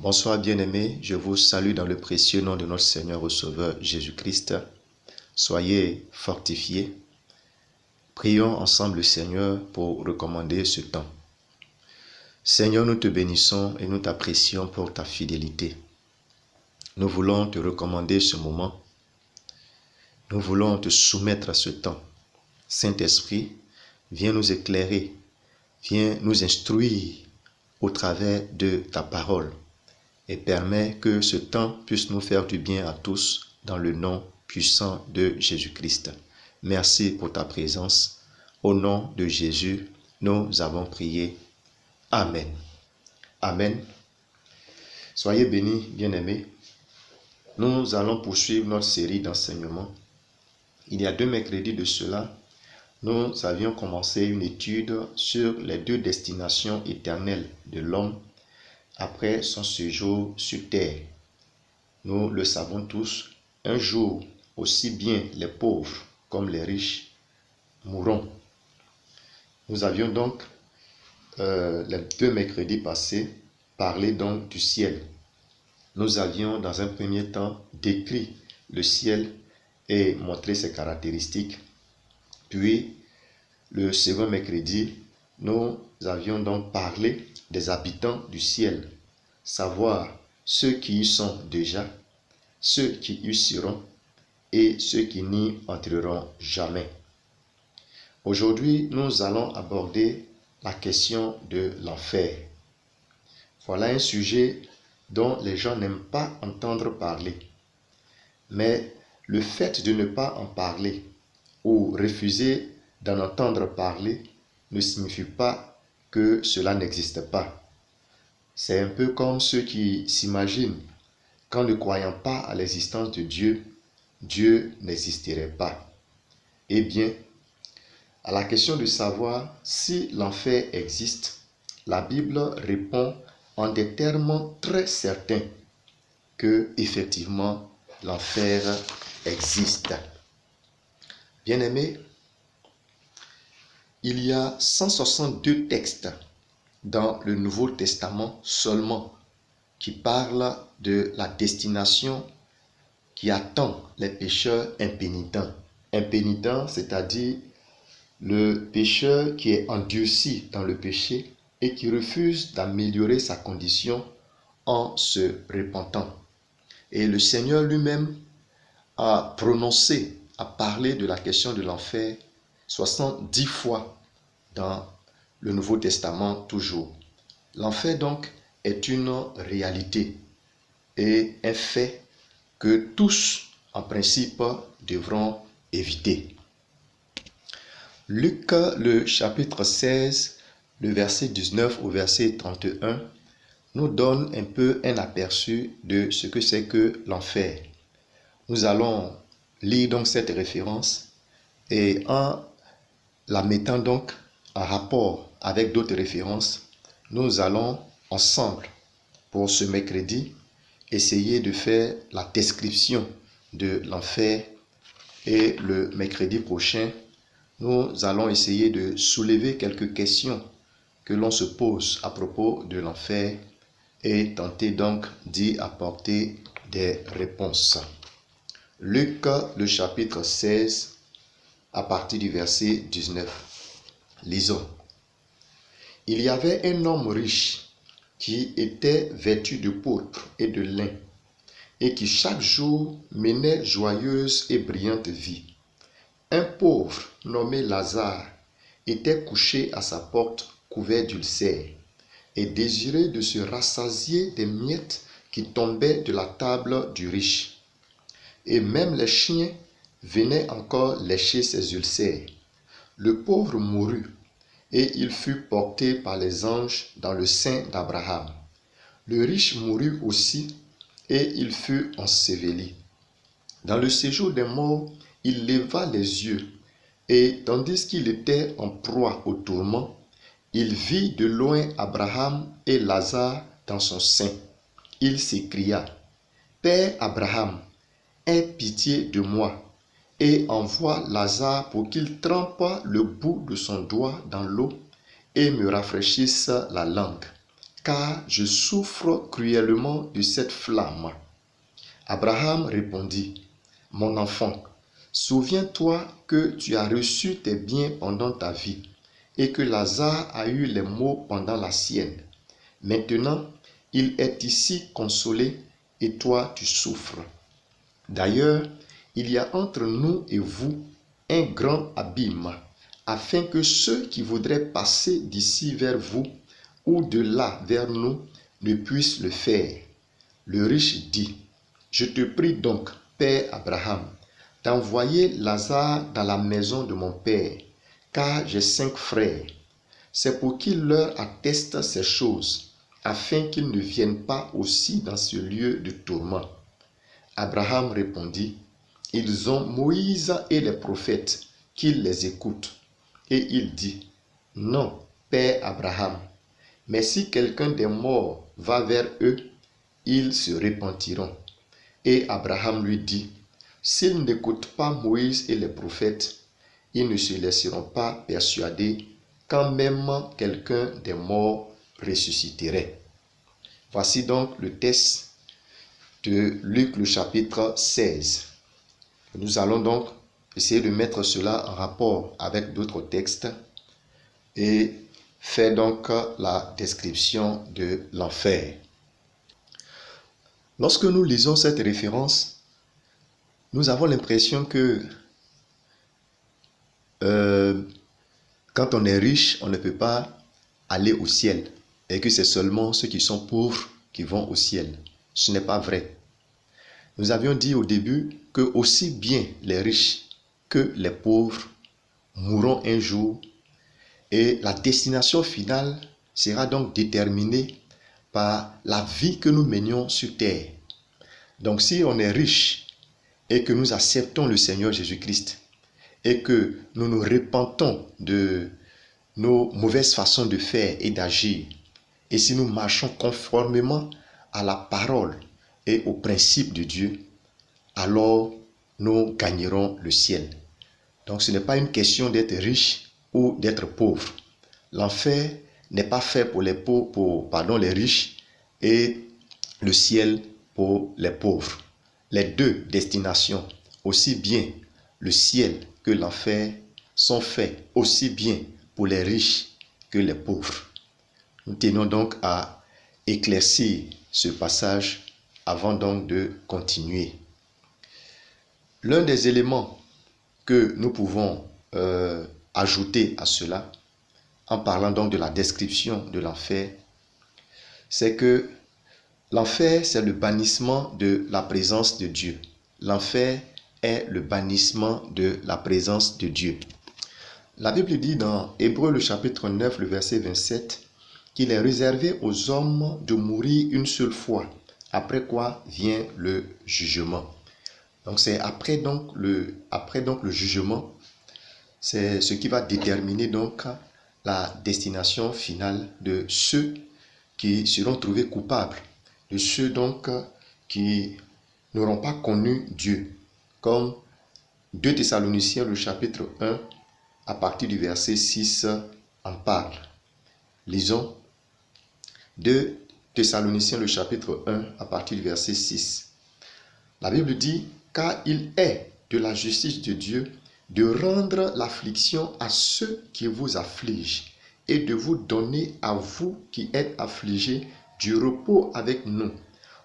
Bonsoir bien-aimés, je vous salue dans le précieux nom de notre Seigneur et Sauveur Jésus-Christ. Soyez fortifiés. Prions ensemble le Seigneur pour recommander ce temps. Seigneur, nous te bénissons et nous t'apprécions pour ta fidélité. Nous voulons te recommander ce moment. Nous voulons te soumettre à ce temps. Saint-Esprit, viens nous éclairer, viens nous instruire au travers de ta parole et permets que ce temps puisse nous faire du bien à tous dans le nom puissant de Jésus-Christ. Merci pour ta présence. Au nom de Jésus, nous avons prié. Amen. Amen. Soyez bénis, bien-aimés. Nous allons poursuivre notre série d'enseignements. Il y a 2 mercredis de cela, nous avions commencé une étude sur les 2 destinations éternelles de l'homme après son séjour sur terre. Nous le savons tous, un jour, aussi bien les pauvres comme les riches mourront. Nous avions donc, les 2 mercredis passés, parlé donc du ciel. Nous avions dans un premier temps décrit le ciel et montré ses caractéristiques. Puis, le second mercredi, nous avions donc parlé des habitants du ciel, savoir ceux qui y sont déjà, ceux qui y seront et ceux qui n'y entreront jamais. Aujourd'hui, nous allons aborder la question de l'enfer. Voilà un sujet dont les gens n'aiment pas entendre parler. Mais le fait de ne pas en parler ou refuser d'en entendre parler ne signifie pas que cela n'existe pas. C'est un peu comme ceux qui s'imaginent qu'en ne croyant pas à l'existence de Dieu, Dieu n'existerait pas. Eh bien, à la question de savoir si l'enfer existe, la Bible répond en des termes très certains que, effectivement, l'enfer existe. Bien-aimés, il y a 162 textes dans le Nouveau Testament seulement qui parlent de la destination qui attend les pécheurs impénitents. Impénitent, c'est-à-dire le pécheur qui est endurci dans le péché et qui refuse d'améliorer sa condition en se repentant. Et le Seigneur lui-même a prononcé, a parlé de la question de l'enfer 70 fois dans le Nouveau Testament toujours. L'enfer donc est une réalité et un fait que tous, en principe, devront éviter. Luc, le chapitre 16, le verset 19 au verset 31, nous donne un peu un aperçu de ce que c'est que l'enfer. Nous allons lire donc cette référence et en la mettant donc en rapport avec d'autres références, nous allons ensemble, pour ce mercredi, essayer de faire la description de l'enfer et le mercredi prochain, nous allons essayer de soulever quelques questions que l'on se pose à propos de l'enfer et tenter donc d'y apporter des réponses. Luc, le chapitre 16, à partir du verset 19. Lisons. Il y avait un homme riche qui était vêtu de pourpre et de lin et qui chaque jour menait joyeuse et brillante vie. Un pauvre nommé Lazare était couché à sa porte couvert d'ulcères et désirait de se rassasier des miettes qui tombaient de la table du riche. Et même les chiens venaient encore lécher ses ulcères. Le pauvre mourut et il fut porté par les anges dans le sein d'Abraham. Le riche mourut aussi et il fut enseveli. Dans le séjour des morts, il leva les yeux et tandis qu'il était en proie au tourment, il vit de loin Abraham et Lazare dans son sein. Il s'écria, « Père Abraham, aie pitié de moi et envoie Lazare pour qu'il trempe le bout de son doigt dans l'eau et me rafraîchisse la langue, car je souffre cruellement de cette flamme. » Abraham répondit, « Mon enfant, souviens-toi que tu as reçu tes biens pendant ta vie et que Lazare a eu les maux pendant la sienne. Maintenant, il est ici consolé et toi tu souffres. D'ailleurs, il y a entre nous et vous un grand abîme, afin que ceux qui voudraient passer d'ici vers vous ou de là vers nous ne puissent le faire. » Le riche dit, « Je te prie donc, Père Abraham, d'envoyer Lazare dans la maison de mon père, car j'ai 5 frères. C'est pour qu'il leur atteste ces choses, afin qu'ils ne viennent pas aussi dans ce lieu de tourment. » Abraham répondit, « Ils ont Moïse et les prophètes, qu'ils les écoutent. » Et il dit, « Non, Père Abraham, mais si quelqu'un des morts va vers eux, ils se repentiront. » Et Abraham lui dit, « S'ils n'écoutent pas Moïse et les prophètes, ils ne se laisseront pas persuader quand même quelqu'un des morts ressusciterait. » Voici donc le texte de Luc le chapitre 16. Nous allons donc essayer de mettre cela en rapport avec d'autres textes et faire donc la description de l'enfer. Lorsque nous lisons cette référence, nous avons l'impression que quand on est riche, on ne peut pas aller au ciel et que c'est seulement ceux qui sont pauvres qui vont au ciel. Ce n'est pas vrai. Nous avions dit au début que aussi bien les riches que les pauvres mourront un jour et la destination finale sera donc déterminée par la vie que nous menions sur terre. Donc si on est riche et que nous acceptons le Seigneur Jésus-Christ et que nous nous repentons de nos mauvaises façons de faire et d'agir, et si nous marchons conformément à la parole et aux principes de Dieu, alors nous gagnerons le ciel. Donc ce n'est pas une question d'être riche ou d'être pauvre. L'enfer n'est pas fait pour les pauvres, les riches, et le ciel pour les pauvres. Les deux destinations, aussi bien le ciel que l'enfer, sont faits aussi bien pour les riches que les pauvres. Nous tenons donc à éclaircir ce passage avant donc de continuer. L'un des éléments que nous pouvons ajouter à cela, en parlant donc de la description de l'enfer, c'est que l'enfer, c'est le bannissement de la présence de Dieu. L'enfer est le bannissement de la présence de Dieu. La Bible dit dans Hébreux le chapitre 9, le verset 27, qu'il est réservé aux hommes de mourir une seule fois, après quoi vient le jugement. Donc c'est après donc le jugement, c'est ce qui va déterminer donc la destination finale de ceux qui seront trouvés coupables, de ceux donc qui n'auront pas connu Dieu, comme 2 Thessaloniciens le chapitre 1 à partir du verset 6 en parle. Lisons 2 Thessaloniciens le chapitre 1 à partir du verset 6. La Bible dit, « Car il est de la justice de Dieu de rendre l'affliction à ceux qui vous affligent et de vous donner à vous qui êtes affligés du repos avec nous,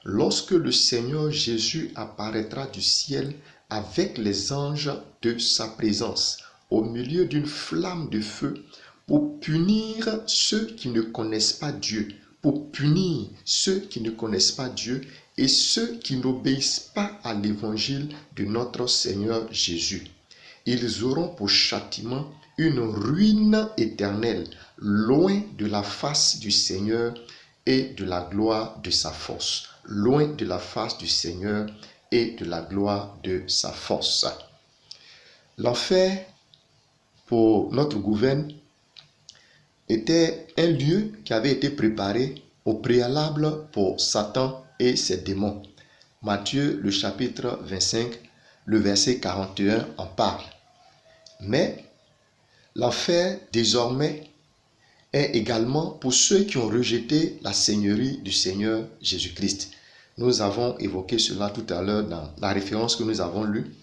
lorsque le Seigneur Jésus apparaîtra du ciel avec les anges de sa présence, au milieu d'une flamme de feu, pour punir ceux qui ne connaissent pas Dieu, pour punir ceux qui ne connaissent pas Dieu et ceux qui n'obéissent pas à l'évangile de notre Seigneur Jésus. Ils auront pour châtiment une ruine éternelle, loin de la face du Seigneur et de la gloire de sa force. Loin de la face du Seigneur et de la gloire de sa force. » L'enfer, pour notre gouverne, était un lieu qui avait été préparé au préalable pour Satan et ses démons. Matthieu, le chapitre 25, le verset 41 en parle. Mais l'enfer, désormais, est également pour ceux qui ont rejeté la seigneurie du Seigneur Jésus-Christ. Nous avons évoqué cela tout à l'heure dans la référence que nous avons lue,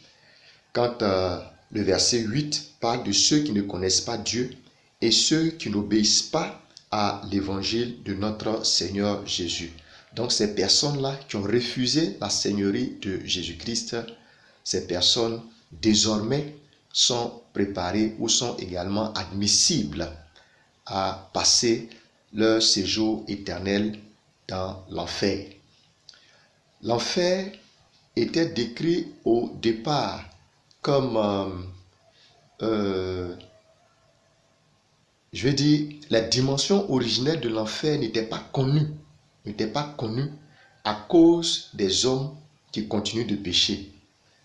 quand le verset 8 parle de ceux qui ne connaissent pas Dieu et ceux qui n'obéissent pas à l'évangile de notre Seigneur Jésus. Donc ces personnes-là qui ont refusé la seigneurie de Jésus-Christ, ces personnes désormais sont préparées ou sont également admissibles à passer leur séjour éternel dans l'enfer. L'enfer était décrit au départ comme, la dimension originelle de l'enfer n'était pas connue à cause des hommes qui continuent de pécher.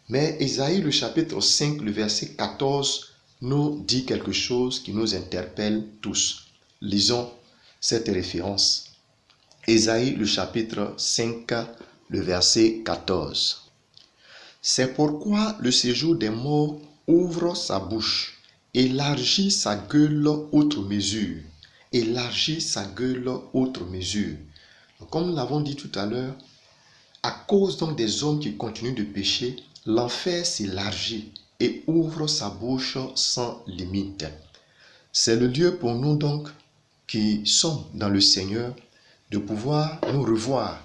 Mais Ésaïe, le chapitre 5, le verset 14, nous dit quelque chose qui nous interpelle tous. Lisons cette référence. Ésaïe, le chapitre 5, le verset 14. C'est pourquoi le séjour des morts ouvre sa bouche, élargit sa gueule outre mesure. Élargit sa gueule outre mesure. Comme nous l'avons dit tout à l'heure, à cause donc des hommes qui continuent de pécher, l'enfer s'élargit et ouvre sa bouche sans limite. C'est le lieu pour nous donc qui sommes dans le Seigneur de pouvoir nous revoir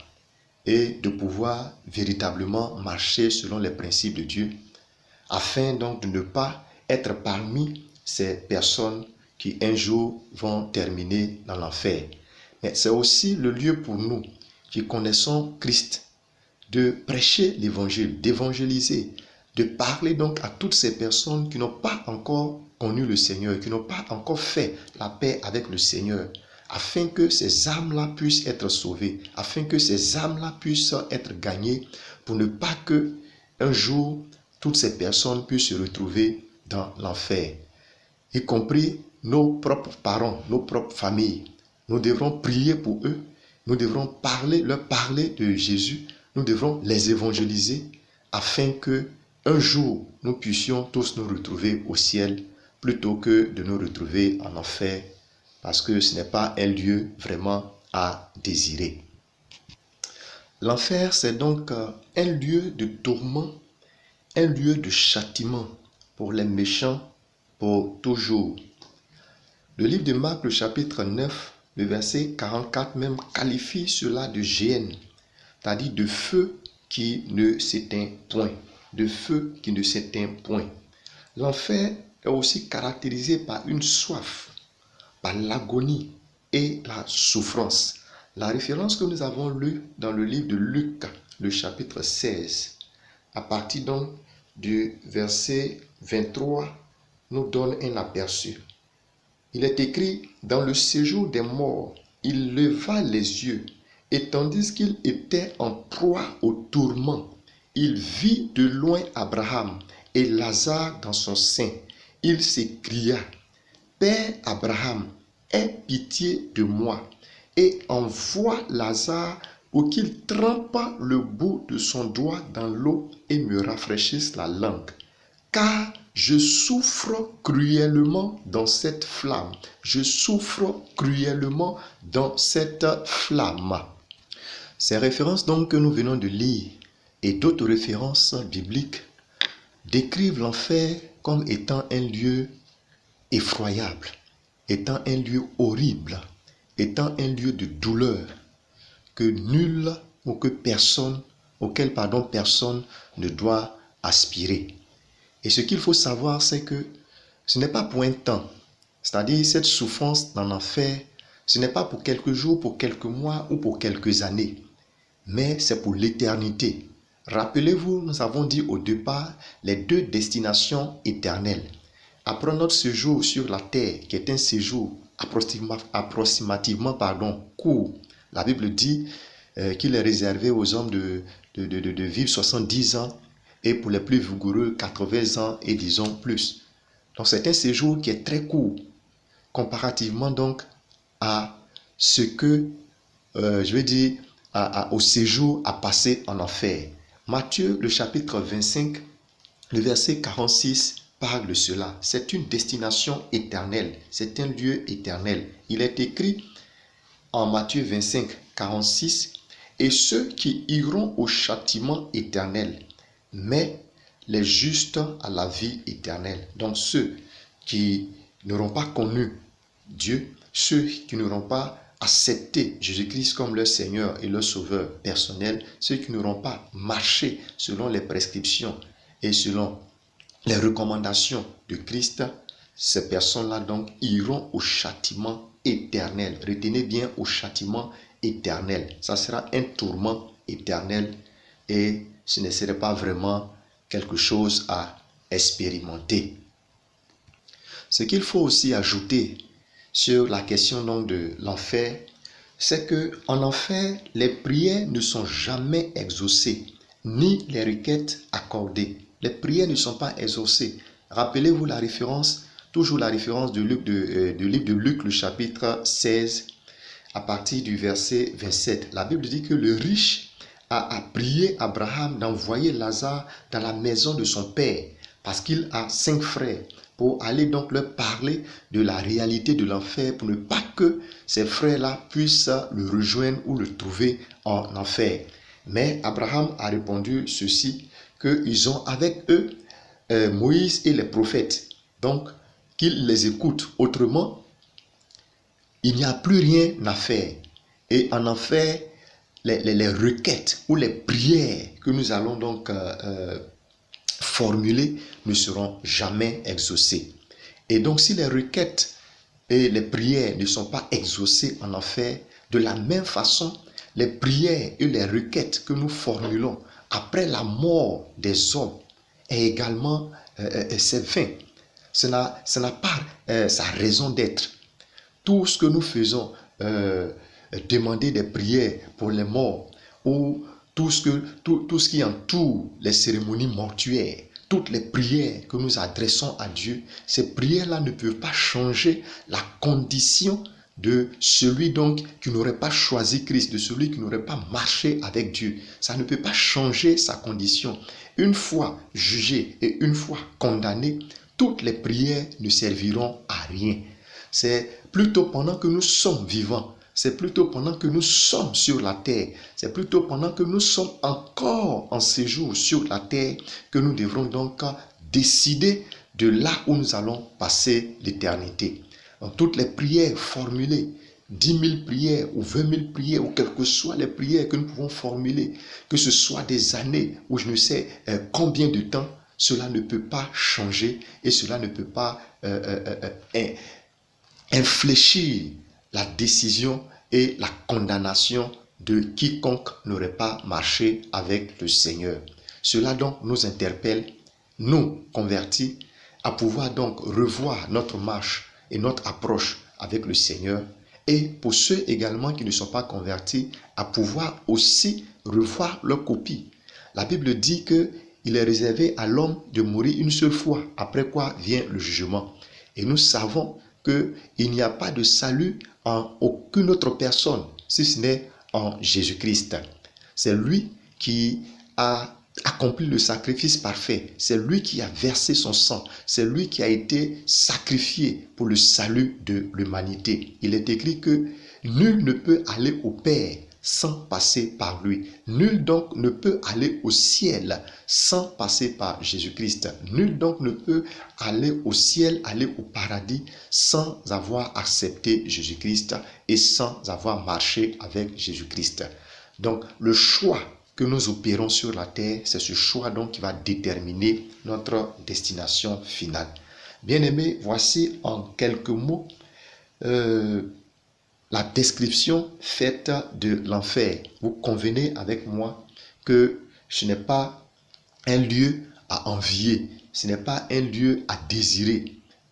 et de pouvoir véritablement marcher selon les principes de Dieu, afin donc de ne pas être parmi ces personnes qui un jour vont terminer dans l'enfer. Mais c'est aussi le lieu pour nous qui connaissons Christ de prêcher l'évangile, d'évangéliser, de parler donc à toutes ces personnes qui n'ont pas encore connu le Seigneur, qui n'ont pas encore fait la paix avec le Seigneur, afin que ces âmes-là puissent être sauvées, afin que ces âmes-là puissent être gagnées, pour ne pas que un jour toutes ces personnes puissent se retrouver dans l'enfer, y compris nos propres parents, nos propres familles. Nous devrons prier pour eux, nous devrons leur parler de Jésus, nous devrons les évangéliser afin que un jour nous puissions tous nous retrouver au ciel plutôt que de nous retrouver en enfer, parce que ce n'est pas un lieu vraiment à désirer. L'enfer, c'est donc un lieu de tourment, un lieu de châtiment pour les méchants pour toujours. Le livre de Marc, le chapitre 9, le verset 44 même qualifie cela de géhenne, c'est-à-dire de feu qui ne s'éteint point. De feu qui ne s'éteint point. L'enfer est aussi caractérisé par une soif, par l'agonie et la souffrance. La référence que nous avons lue dans le livre de Luc, le chapitre 16, à partir donc du verset 23, nous donne un aperçu. Il est écrit, dans le séjour des morts, il leva les yeux, et tandis qu'il était en proie au tourment, il vit de loin Abraham et Lazare dans son sein. Il s'écria, Père Abraham, aie pitié de moi et envoie Lazare pour qu'il trempe le bout de son doigt dans l'eau et me rafraîchisse la langue. Car je souffre cruellement dans cette flamme. Je souffre cruellement dans cette flamme. Ces références donc que nous venons de lire et d'autres références bibliques décrivent l'enfer comme étant un lieu effroyable, étant un lieu horrible, étant un lieu de douleur que nul ou que personne, auquel personne ne doit aspirer. Et ce qu'il faut savoir, c'est que ce n'est pas pour un temps, c'est-à-dire cette souffrance dans l'enfer, ce n'est pas pour quelques jours, pour quelques mois ou pour quelques années, mais c'est pour l'éternité. Rappelez-vous, nous avons dit au départ les deux destinations éternelles. Après notre séjour sur la terre, qui est un séjour approximativement court, la Bible dit qu'il est réservé aux hommes de vivre 70 ans et pour les plus vigoureux 80 ans et disons plus. Donc c'est un séjour qui est très court comparativement donc à ce que au séjour à passer en enfer. Matthieu, le chapitre 25, le verset 46 parle de cela. C'est une destination éternelle, c'est un lieu éternel. Il est écrit en Matthieu 25, 46, « Et ceux qui iront au châtiment éternel, mais les justes à la vie éternelle. » Donc ceux qui n'auront pas connu Dieu, ceux qui n'auront pas accepté Jésus-Christ comme leur Seigneur et leur Sauveur personnel, ceux qui n'auront pas marché selon les prescriptions et selon les recommandations de Christ, ces personnes-là donc iront au châtiment éternel. Retenez bien, au châtiment éternel. Ça sera un tourment éternel et ce ne serait pas vraiment quelque chose à expérimenter. Ce qu'il faut aussi ajouter sur la question donc de l'enfer, c'est que en enfer, les prières ne sont jamais exaucées, ni les requêtes accordées. Les prières ne sont pas exaucées. Rappelez-vous la référence, toujours la référence du livre de Luc, le chapitre 16, à partir du verset 27. La Bible dit que le riche a prié Abraham d'envoyer Lazare dans la maison de son père, parce qu'il a 5 frères, pour aller donc leur parler de la réalité de l'enfer, pour ne pas que ces frères-là puissent le rejoindre ou le trouver en enfer. Mais Abraham a répondu ceci, qu'ils ont avec eux Moïse et les prophètes, donc qu'ils les écoutent. Autrement, il n'y a plus rien à faire. Et en enfer, les requêtes ou les prières que nous allons donc formuler ne seront jamais exaucées. Et donc si les requêtes et les prières ne sont pas exaucées en enfer, de la même façon, les prières et les requêtes que nous formulons après la mort des hommes est également c'est vain. Ça n'a pas sa raison d'être. Tout ce que nous faisons, demander des prières pour les morts, ou tout ce qui entoure les cérémonies mortuaires, toutes les prières que nous adressons à Dieu, ces prières-là ne peuvent pas changer la condition de celui donc qui n'aurait pas choisi Christ, de celui qui n'aurait pas marché avec Dieu. Ça ne peut pas changer sa condition. Une fois jugé et une fois condamné, toutes les prières ne serviront à rien. C'est plutôt pendant que nous sommes vivants, c'est plutôt pendant que nous sommes sur la terre, c'est plutôt pendant que nous sommes encore en séjour sur la terre que nous devrons donc décider de là où nous allons passer l'éternité. Donc toutes les prières formulées, 10 000 prières ou 20 000 prières, ou quelles que soient les prières que nous pouvons formuler, que ce soit des années ou je ne sais combien de temps, cela ne peut pas changer et cela ne peut pas infléchir la décision et la condamnation de quiconque n'aurait pas marché avec le Seigneur. Cela donc nous interpelle, nous convertis, à pouvoir donc revoir notre marche et notre approche avec le Seigneur, et pour ceux également qui ne sont pas convertis, à pouvoir aussi revoir leur copie. La Bible dit qu'il est réservé à l'homme de mourir une seule fois, après quoi vient le jugement. Et nous savons qu'il n'y a pas de salut en aucune autre personne, si ce n'est en Jésus-Christ. C'est lui qui a accompli le sacrifice parfait. C'est lui qui a versé son sang. C'est lui qui a été sacrifié pour le salut de l'humanité. Il est écrit que nul ne peut aller au Père sans passer par lui. Nul donc ne peut aller au ciel sans passer par Jésus-Christ. Nul donc ne peut aller au ciel, aller au paradis sans avoir accepté Jésus-Christ et sans avoir marché avec Jésus-Christ. Donc le choix que nous opérons sur la terre, c'est ce choix donc qui va déterminer notre destination finale. Bien-aimés, voici en quelques mots la description faite de l'enfer. Vous convenez avec moi que ce n'est pas un lieu à envier, ce n'est pas un lieu à désirer.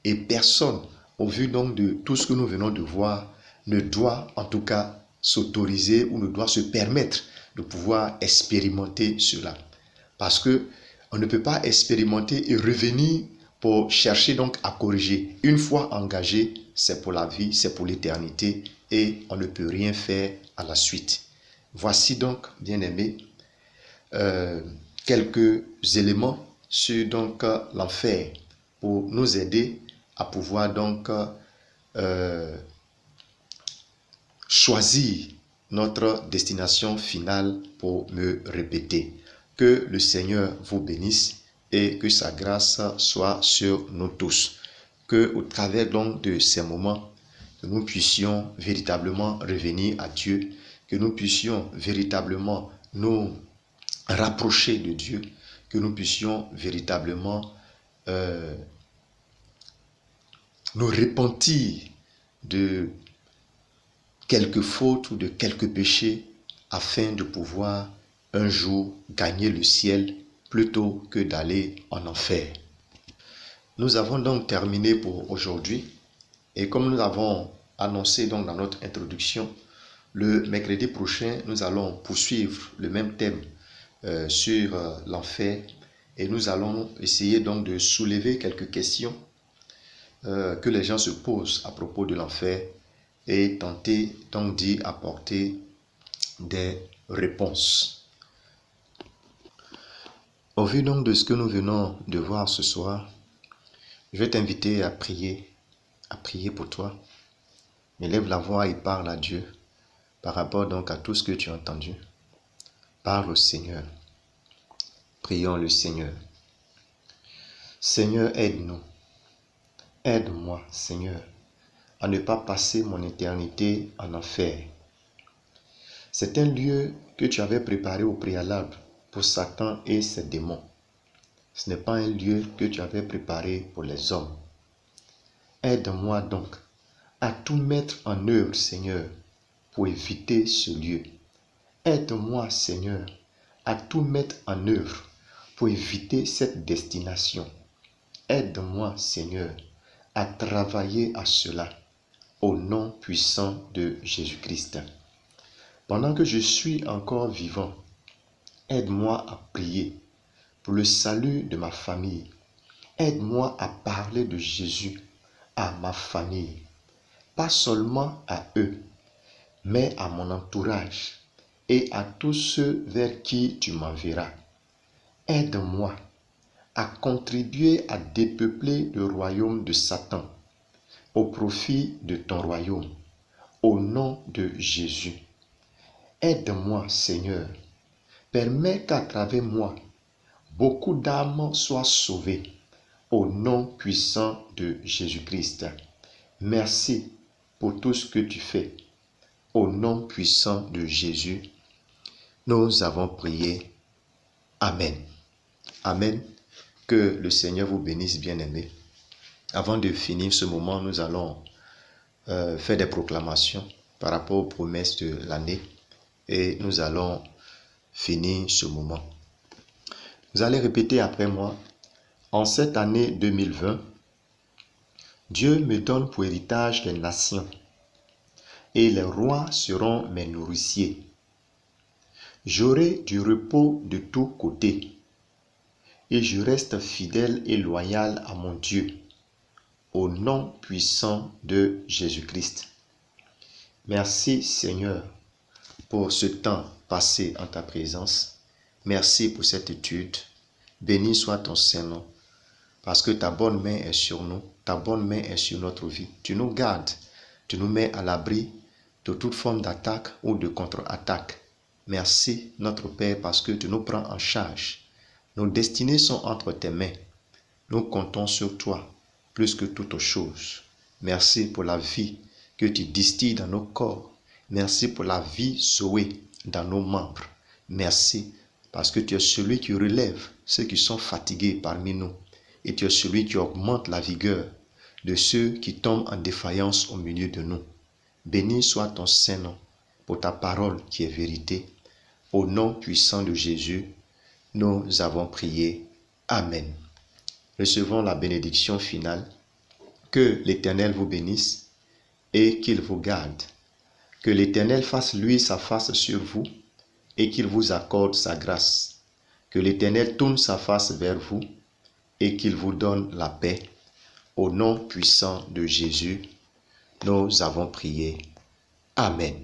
Et personne, au vu donc de tout ce que nous venons de voir, ne doit en tout cas s'autoriser ou ne doit se permettre de pouvoir expérimenter cela. Parce que on ne peut pas expérimenter et revenir pour chercher donc à corriger. Une fois engagé, c'est pour la vie, c'est pour l'éternité et on ne peut rien faire à la suite. Voici donc, bien-aimés, quelques éléments sur donc l'enfer. pour nous aider à pouvoir donc choisir notre destination finale pour me répéter. Que le Seigneur vous bénisse et que sa grâce soit sur nous tous. Que au travers donc de ces moments, que nous puissions véritablement revenir à Dieu, que nous puissions véritablement nous rapprocher de Dieu, que nous puissions véritablement nous repentir de quelques fautes ou de quelques péchés afin de pouvoir un jour gagner le ciel plutôt que d'aller en enfer. Nous avons donc terminé pour aujourd'hui et comme nous avons annoncé donc dans notre introduction, le mercredi prochain, nous allons poursuivre le même thème sur l'enfer et nous allons essayer donc de soulever quelques questions que les gens se posent à propos de l'enfer et tenter donc d'y apporter des réponses. Au vu donc de ce que nous venons de voir ce soir, je vais t'inviter à prier pour toi. Élève la voix et parle à Dieu par rapport donc à tout ce que tu as entendu. Parle au Seigneur. Prions le Seigneur. Seigneur, aide-nous. Aide-moi, Seigneur, à ne pas passer mon éternité en enfer. C'est un lieu que tu avais préparé au préalable pour Satan et ses démons. Ce n'est pas un lieu que tu avais préparé pour les hommes. Aide-moi donc à tout mettre en œuvre, Seigneur, pour éviter ce lieu. Aide-moi, Seigneur, à tout mettre en œuvre pour éviter cette destination. Aide-moi, Seigneur, à travailler à cela, au nom puissant de Jésus-Christ. Pendant que je suis encore vivant, aide-moi à prier pour le salut de ma famille. Aide-moi à parler de Jésus à ma famille, pas seulement à eux, mais à mon entourage et à tous ceux vers qui tu m'enverras. Aide-moi à contribuer à dépeupler le royaume de Satan au profit de ton royaume, au nom de Jésus. Aide-moi, Seigneur. Permets qu'à travers moi, beaucoup d'âmes soient sauvées, au nom puissant de Jésus-Christ. Merci pour tout ce que tu fais. Au nom puissant de Jésus, nous avons prié. Amen. Amen. Que le Seigneur vous bénisse, bien-aimés. Avant de finir ce moment, nous allons faire des proclamations par rapport aux promesses de l'année et nous allons finir ce moment. Vous allez répéter après moi. En cette année 2020, Dieu me donne pour héritage les nations et les rois seront mes nourriciers. J'aurai du repos de tous côtés et je reste fidèle et loyal à mon Dieu, au nom puissant de Jésus-Christ. Merci Seigneur pour ce temps passé en ta présence. Merci pour cette étude. Béni soit ton Saint-Nom, parce que ta bonne main est sur nous, ta bonne main est sur notre vie. Tu nous gardes, tu nous mets à l'abri de toute forme d'attaque ou de contre-attaque. Merci notre Père parce que tu nous prends en charge. Nos destinées sont entre tes mains. Nous comptons sur toi plus que toute chose. Merci pour la vie que tu distilles dans nos corps. Merci pour la vie sauvée dans nos membres. Merci parce que tu es celui qui relève ceux qui sont fatigués parmi nous. Et tu es celui qui augmente la vigueur de ceux qui tombent en défaillance au milieu de nous. Béni soit ton Saint-Nom pour ta parole qui est vérité. Au nom puissant de Jésus, nous avons prié. Amen. Recevons la bénédiction finale. Que l'Éternel vous bénisse et qu'il vous garde. Que l'Éternel fasse luire sa face sur vous et qu'il vous accorde sa grâce. Que l'Éternel tourne sa face vers vous et qu'il vous donne la paix. Au nom puissant de Jésus, nous avons prié. Amen.